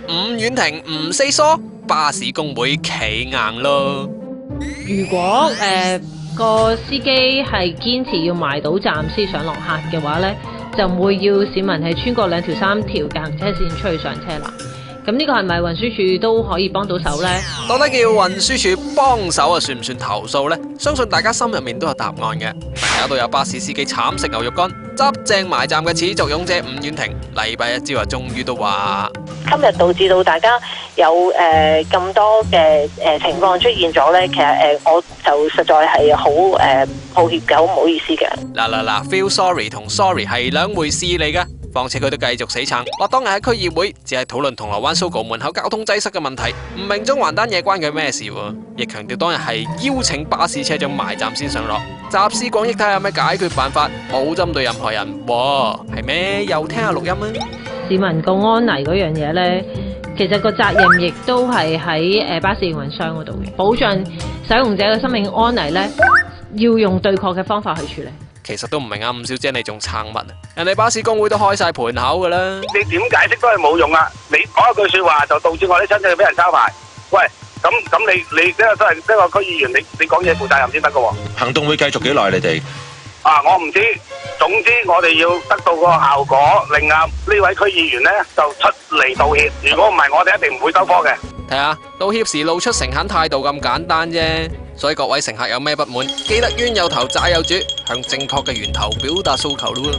伍婉婷唔 say sorry，巴士工會企硬咯。如果個司機係堅持要埋到站先上落客嘅話呢，就唔會要市民係穿過2條3條間行車線出去上車啦。咁呢個係咪運輸署都可以幫到手呢？到底叫運輸署幫手啊，算唔算投訴呢？相信大家心入面都有答案嘅。搞到有巴士司機慘食牛肉乾，執正埋站嘅始作俑者伍婉婷，禮拜一朝啊，終於都話今日導致到大家有咁多嘅情況出現咗呢，其實我就實在係好抱歉嘅，好唔好意思嘅。嗱，feel sorry 同 sorry 係兩回事嚟噶。況且佢都繼續死撐，話當日喺區議會只係討論銅鑼灣 Sogo 門口交通擠塞嘅問題，唔明中環單嘢關佢咩事喎？亦強調當日係邀請巴士車長埋站先上落，集思廣益睇下有咩解決辦法，冇針對任何人，係咩？又聽下錄音啊！市民個安危嗰樣嘢呢，其實個責任亦都係喺巴士營運商嗰度嘅，保障使用者嘅生命安危呢，要用對確嘅方法去處理。其實都唔明啊，伍小姐你仲撐乜啊？人哋巴士工會都開晒盤口噶啦，你點解釋都係冇用啊！你講一句說話就導致我啲親戚俾人抄牌。喂，咁你呢個都係呢個區議員，你講嘢負責任先得噶。行動會繼續幾耐？你哋我唔知，總之我哋要得到個效果，令呢位區議員呢就出嚟道歉。如果唔係，我哋一定唔會收科嘅。睇下道歉時露出誠懇態度咁簡單啫。所以各位乘客有咩不滿，記得冤有頭債有主，向正確嘅源頭表達訴求咯。